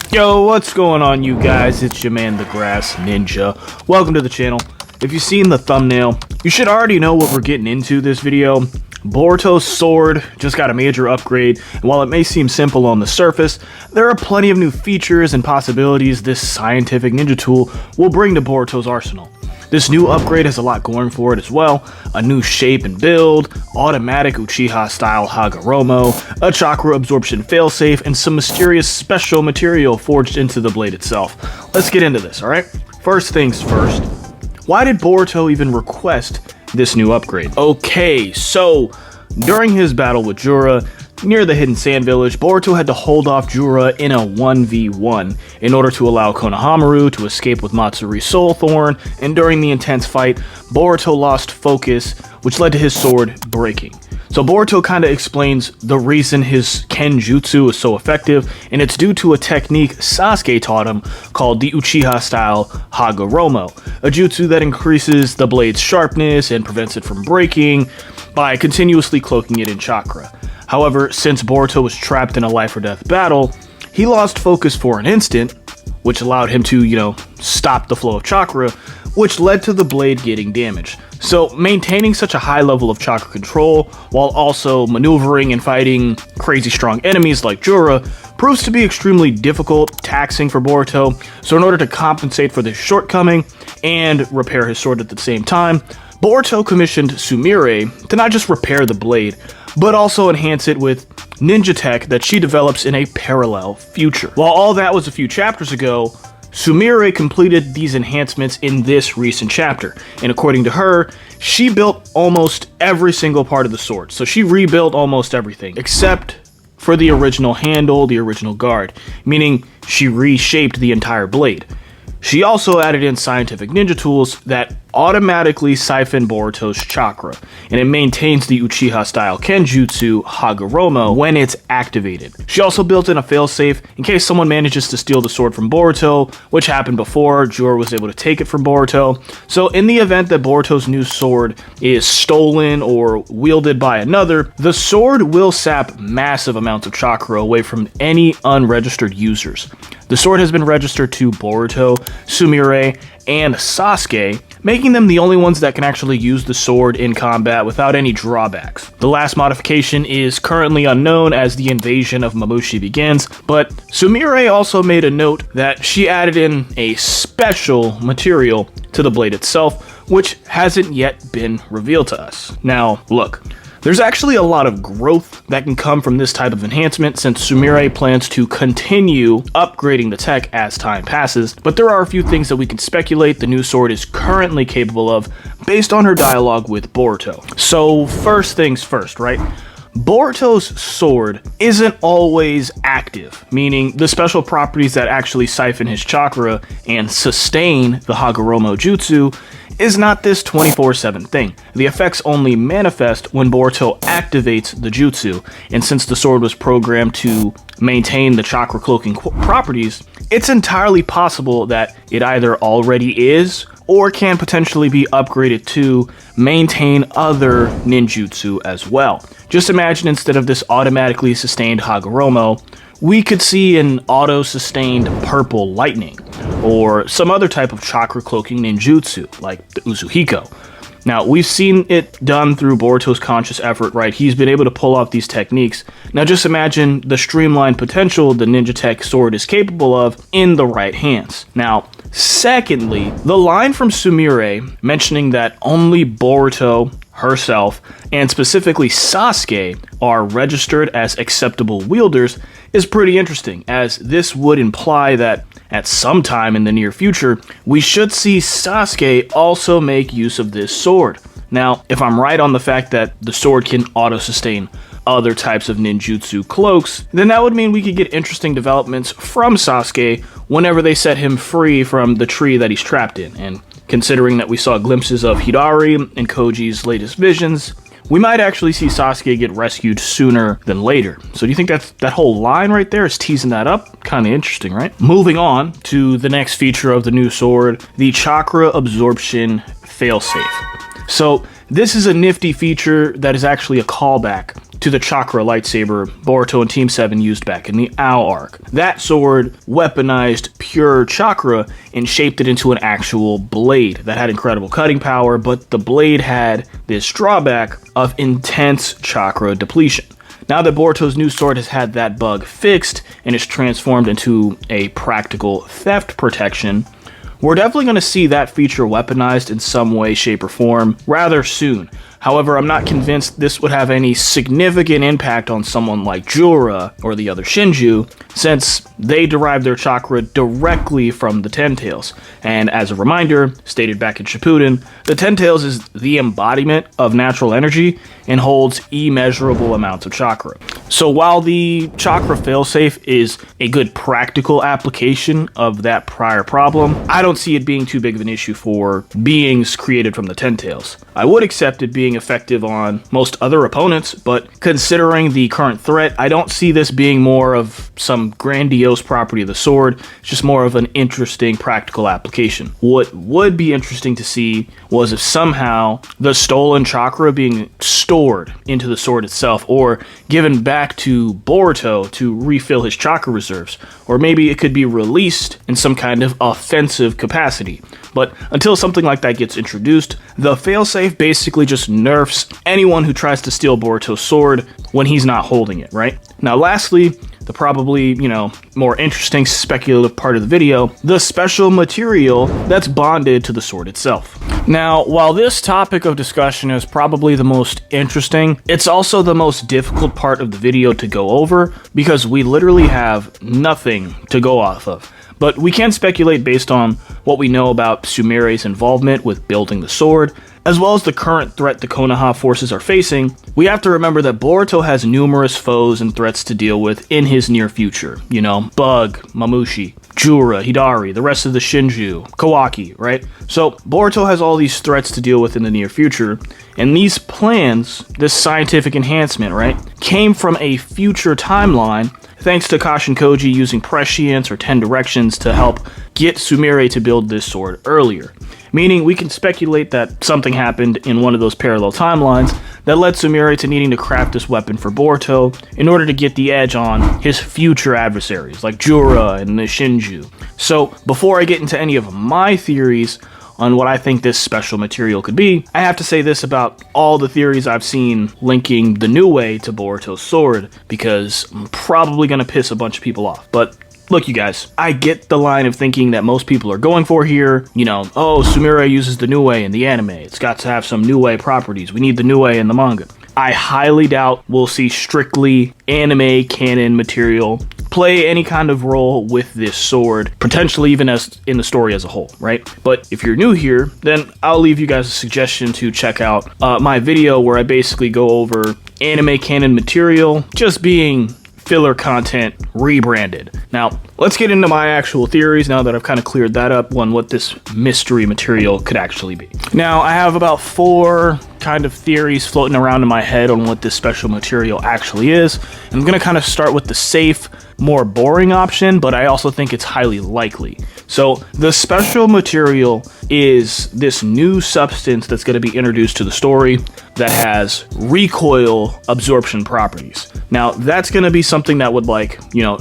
Yo, what's going on, you guys? It's your man, the Grass Ninja. Welcome to the channel. If you've seen the thumbnail, you should already know what we're getting into this video. Boruto's sword just got a major upgrade, and while it may seem simple on the surface, there are plenty of new features and possibilities this scientific ninja tool will bring to Boruto's arsenal. This new upgrade has a lot going for it as well: a new shape and build, automatic Uchiha-style Hagoromo, a Chakra absorption failsafe, and some mysterious special material forged into the blade itself. Let's get into this, alright? First things first, why did Boruto even request this new upgrade? Okay, so during his battle with Jura, near the Hidden Sand Village, Boruto had to hold off Jura in a 1v1 in order to allow Konohamaru to escape with Matsuri's Soul Thorn, and during the intense fight, Boruto lost focus, which led to his sword breaking. So Boruto kind of explains the reason his Kenjutsu is so effective, and it's due to a technique Sasuke taught him called the Uchiha-style Hagoromo, a jutsu that increases the blade's sharpness and prevents it from breaking by continuously cloaking it in chakra. However, since Boruto was trapped in a life-or-death battle, he lost focus for an instant, which allowed him to, stop the flow of chakra, which led to the blade getting damaged. So maintaining such a high level of chakra control, while also maneuvering and fighting crazy strong enemies like Jura, proves to be extremely difficult, taxing for Boruto. So in order to compensate for this shortcoming and repair his sword at the same time, Boruto commissioned Sumire to not just repair the blade, but also enhance it with ninja tech that she develops in a parallel future. While all that was a few chapters ago, Sumire completed these enhancements in this recent chapter, and according to her, she built almost every single part of the sword. So she rebuilt almost everything, except for the original handle, the original guard, meaning she reshaped the entire blade. She also added in scientific ninja tools that automatically siphon Boruto's chakra, and it maintains the Uchiha-style Kenjutsu Hagoromo when it's activated. She also built in a failsafe in case someone manages to steal the sword from Boruto, which happened before Jura was able to take it from Boruto. So in the event that Boruto's new sword is stolen or wielded by another, the sword will sap massive amounts of chakra away from any unregistered users. The sword has been registered to Boruto, Sumire, and Sasuke, making them the only ones that can actually use the sword in combat without any drawbacks. The last modification is currently unknown as the invasion of Mamushi begins, but Sumire also made a note that she added in a special material to the blade itself, which hasn't yet been revealed to us. Now, look, there's actually a lot of growth that can come from this type of enhancement, since Sumire plans to continue upgrading the tech as time passes, but there are a few things that we can speculate the new sword is currently capable of based on her dialogue with Boruto. So first things first, right? Boruto's sword isn't always active, meaning the special properties that actually siphon his chakra and sustain the Hagoromo jutsu is not this 24/7 thing. The effects only manifest when Boruto activates the jutsu, and since the sword was programmed to maintain the chakra cloaking properties, it's entirely possible that it either already is or can potentially be upgraded to maintain other ninjutsu as well. Just imagine, instead of this automatically sustained Hagoromo, we could see an auto-sustained purple lightning, or some other type of chakra cloaking ninjutsu, like the Uzuhiko. Now, we've seen it done through Boruto's conscious effort, right? He's been able to pull off these techniques. Now just imagine the streamlined potential the ninja tech sword is capable of in the right hands. Now, secondly, the line from Sumire mentioning that only Boruto, herself, and specifically Sasuke are registered as acceptable wielders is pretty interesting, as this would imply that at some time in the near future, we should see Sasuke also make use of this sword. Now, if I'm right on the fact that the sword can auto-sustain other types of ninjutsu cloaks, then that would mean we could get interesting developments from Sasuke whenever they set him free from the tree that he's trapped in. And considering that we saw glimpses of Hidari and Koji's latest visions, we might actually see Sasuke get rescued sooner than later. So do you think that whole line right there is teasing that up? Kind of interesting, right? Moving on to the next feature of the new sword, the Chakra absorption failsafe. So this is a nifty feature that is actually a callback to the Chakra lightsaber Boruto and Team 7 used back in the Owl arc. That sword weaponized pure chakra and shaped it into an actual blade that had incredible cutting power, but the blade had this drawback of intense chakra depletion. Now that Boruto's new sword has had that bug fixed and is transformed into a practical theft protection, we're definitely going to see that feature weaponized in some way, shape, or form rather soon. However, I'm not convinced this would have any significant impact on someone like Jura or the other Shinju, since they derive their chakra directly from the Ten Tails. And as a reminder, stated back in Shippuden, the Ten Tails is the embodiment of natural energy and holds immeasurable amounts of chakra. So while the chakra failsafe is a good practical application of that prior problem, I don't see it being too big of an issue for beings created from the Ten Tails. I would accept it being effective on most other opponents, but considering the current threat, I don't see this being more of some grandiose property of the sword. It's just more of an interesting practical application. What would be interesting to see was if somehow the stolen chakra being stored into the sword itself, or given back to Boruto to refill his chakra reserves, or maybe it could be released in some kind of offensive capacity. But until something like that gets introduced, the failsafe basically just nerfs anyone who tries to steal Boruto's sword when he's not holding it, right? Now lastly, the probably, more interesting speculative part of the video, the special material that's bonded to the sword itself. Now, while this topic of discussion is probably the most interesting, it's also the most difficult part of the video to go over because we literally have nothing to go off of. But we can speculate based on what we know about Sumire's involvement with building the sword, as well as the current threat the Konoha forces are facing. We have to remember that Boruto has numerous foes and threats to deal with in his near future. Bug, Mamushi, Jura, Hidari, the rest of the Shinju, Kawaki, right? So Boruto has all these threats to deal with in the near future, and these plans, this scientific enhancement, right, came from a future timeline thanks to Kashin Koji using prescience or 10 directions to help get Sumire to build this sword earlier. Meaning we can speculate that something happened in one of those parallel timelines that led Sumire to needing to craft this weapon for Boruto in order to get the edge on his future adversaries like Jura and the Shinju. So before I get into any of my theories on what I think this special material could be, I have to say this about all the theories I've seen linking the new way to Boruto's sword, because I'm probably going to piss a bunch of people off. But look, you guys, I get the line of thinking that most people are going for here. Oh, Sumire uses the new way in the anime. It's got to have some new way properties. We need the new way in the manga. I highly doubt we'll see strictly anime canon material play any kind of role with this sword, potentially even as in the story as a whole, right? But if you're new here, then I'll leave you guys a suggestion to check out my video where I basically go over anime canon material just being filler content rebranded. Now, let's get into my actual theories now that I've kind of cleared that up on what this mystery material could actually be. Now, I have about 4 kind of theories floating around in my head on what this special material actually is. I'm going to kind of start with the safe, more boring option, but I also think it's highly likely. So the special material is this new substance that's going to be introduced to the story that has recoil absorption properties. Now that's going to be something that would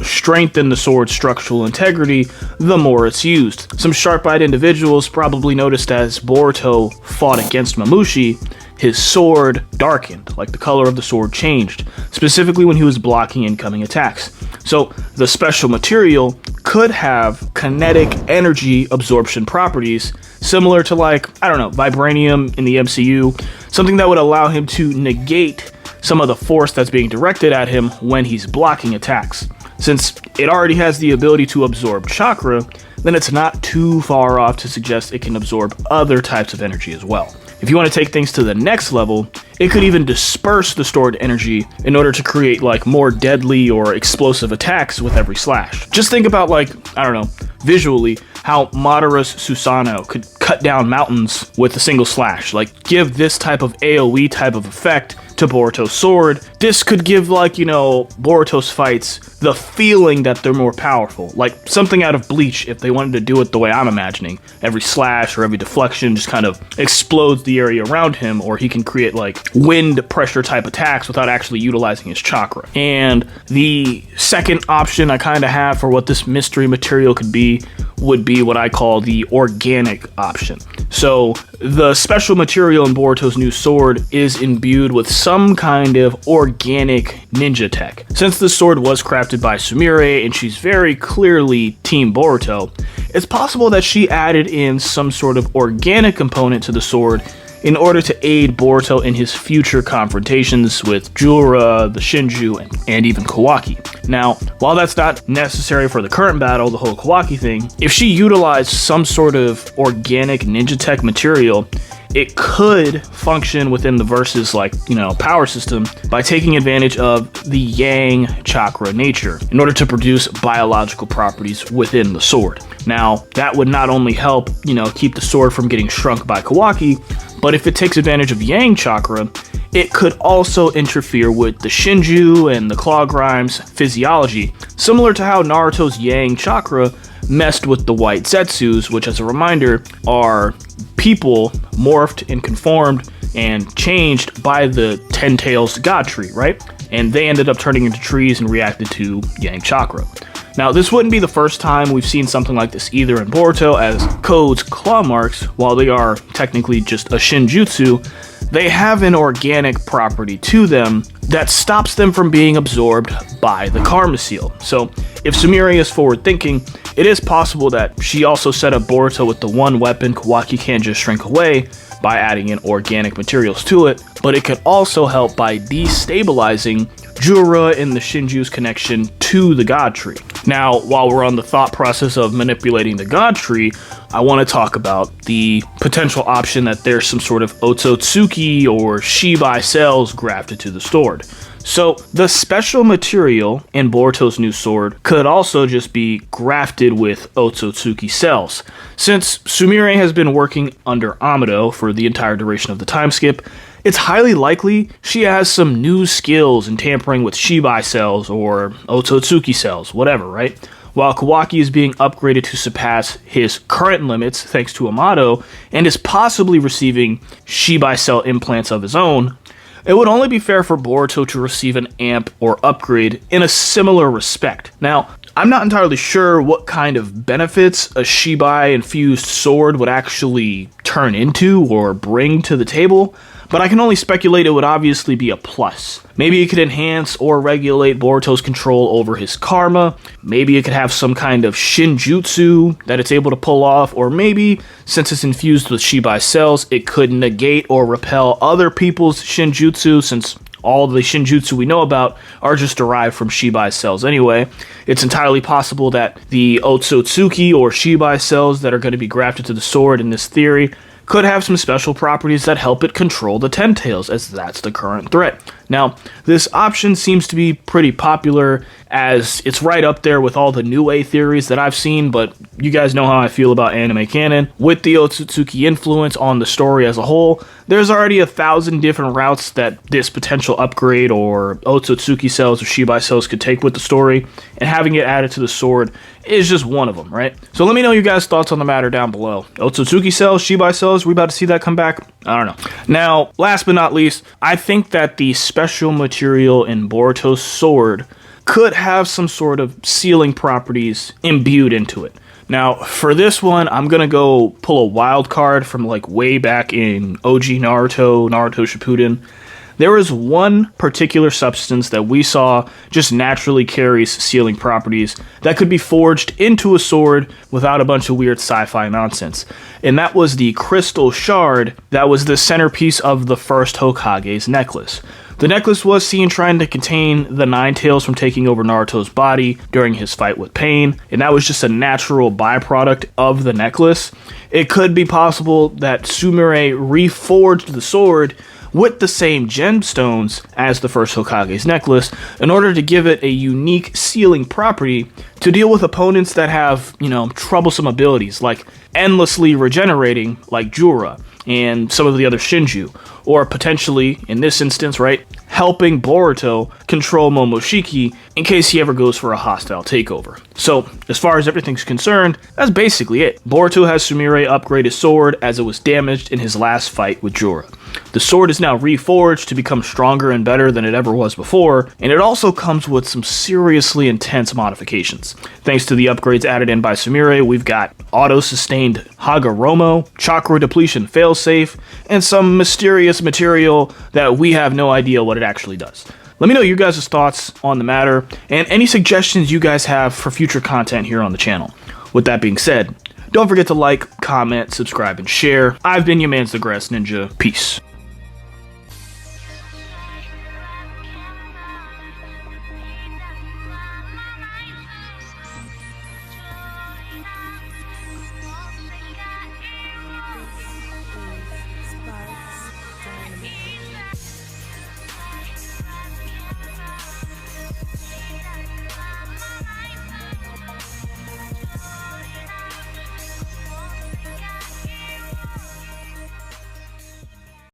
strengthen the sword's structural integrity the more it's used. Some sharp-eyed individuals probably noticed as Boruto fought against Mamushi, his sword darkened, like the color of the sword changed, specifically when he was blocking incoming attacks. So the special material could have kinetic energy absorption properties similar to vibranium in the MCU, something that would allow him to negate some of the force that's being directed at him when he's blocking attacks. Since it already has the ability to absorb chakra, then it's not too far off to suggest it can absorb other types of energy as well. If you want to take things to the next level, it could even disperse the stored energy in order to create more deadly or explosive attacks with every slash. Just think about visually how Madara's Susanoo could cut down mountains with a single slash. Give this type of AoE type of effect to Boruto's sword. This could give, like, you know, Boruto's fights the feeling that they're more powerful. Like something out of Bleach if they wanted to do it the way I'm imagining. Every slash or every deflection just kind of explodes the area around him, or he can create like wind pressure type attacks without actually utilizing his chakra. And the second option I kind of have for what this mystery material could be would be what I call the organic option. So the special material in Boruto's new sword is imbued with some kind of organic ninja tech. Since the sword was crafted by Sumire and she's very clearly Team Boruto, it's possible that she added in some sort of organic component to the sword in order to aid Boruto in his future confrontations with Jura, the Shinju, and even Kawaki. Now, while that's not necessary for the current battle, the whole Kawaki thing, if she utilized some sort of organic ninja tech material, it could function within the Versus, like, you know, power system by taking advantage of the Yang chakra nature in order to produce biological properties within the sword. Now, that would not only help, you know, keep the sword from getting shrunk by Kawaki, but if it takes advantage of Yang chakra, it could also interfere with the Shinju and the Claw Grimes physiology, similar to how Naruto's Yang chakra messed with the white Zetsus, which, as a reminder, are people morphed and conformed and changed by the Ten Tails God Tree, right? And they ended up turning into trees and reacted to Yang chakra. Now, this wouldn't be the first time we've seen something like this either in Boruto, as Code's claw marks, while they are technically just a Shinjutsu, they have an organic property to them that stops them from being absorbed by the Karma Seal. So, if Sumire is forward-thinking, it is possible that she also set up Boruto with the one weapon Kawaki can't just shrink away by adding in organic materials to it, but it could also help by destabilizing Jura and the Shinju's connection to the God Tree. Now, while we're on the thought process of manipulating the God Tree, I want to talk about the potential option that there's some sort of Otsutsuki or Shibai cells grafted to the sword. So, the special material in Boruto's new sword could also just be grafted with Otsutsuki cells. Since Sumire has been working under Amado for the entire duration of the time skip, it's highly likely she has some new skills in tampering with Shibai cells or Otsutsuki cells, whatever, right? While Kawaki is being upgraded to surpass his current limits thanks to Amado and is possibly receiving Shibai cell implants of his own, it would only be fair for Boruto to receive an amp or upgrade in a similar respect. Now, I'm not entirely sure what kind of benefits a Shibai infused sword would actually turn into or bring to the table, but I can only speculate it would obviously be a plus. Maybe it could enhance or regulate Boruto's control over his karma. Maybe it could have some kind of Shinjutsu that it's able to pull off, or maybe, since it's infused with Shibai cells, it could negate or repel other people's Shinjutsu, since all the Shinjutsu we know about are just derived from Shibai cells anyway. It's entirely possible that the Otsutsuki or Shibai cells that are going to be grafted to the sword in this theory could have some special properties that help it control the Ten Tails, as that's the current threat. Now, this option seems to be pretty popular, as it's right up there with all the new A theories that I've seen, but you guys know how I feel about anime canon. With the Otsutsuki influence on the story as a whole, there's already 1,000 different routes that this potential upgrade or Otsutsuki cells or Shibai cells could take with the story, and having it added to the sword is just one of them, right? So let me know you guys' thoughts on the matter down below. Otsutsuki cells, Shibai cells, we about to see that come back? I don't know. Now, last but not least, I think that the special material in Boruto's sword could have some sort of sealing properties imbued into it. Now, for this one, I'm gonna go pull a wild card from like way back in OG Naruto Shippuden. There is one particular substance that we saw just naturally carries sealing properties that could be forged into a sword without a bunch of weird sci-fi nonsense. And that was the crystal shard that was the centerpiece of the first Hokage's necklace. The necklace was seen trying to contain the Nine Tails from taking over Naruto's body during his fight with Pain, and that was just a natural byproduct of the necklace. It could be possible that Sumire reforged the sword with the same gemstones as the first Hokage's necklace in order to give it a unique sealing property to deal with opponents that have, troublesome abilities like endlessly regenerating like Jura, and some of the other Shinju, or potentially, in this instance, right, helping Boruto control Momoshiki in case he ever goes for a hostile takeover. So, as far as everything's concerned, that's basically it. Boruto has Sumire upgrade his sword as it was damaged in his last fight with Jorah. The sword is now reforged to become stronger and better than it ever was before, and it also comes with some seriously intense modifications. Thanks to the upgrades added in by Sumire, we've got auto-sustained Hagoromo, Chakra depletion failsafe, and some mysterious material that we have no idea what it actually does. Let me know your guys' thoughts on the matter, and any suggestions you guys have for future content here on the channel. With that being said, don't forget to like, comment, subscribe, and share. I've been your man's the Grass Ninja. Peace.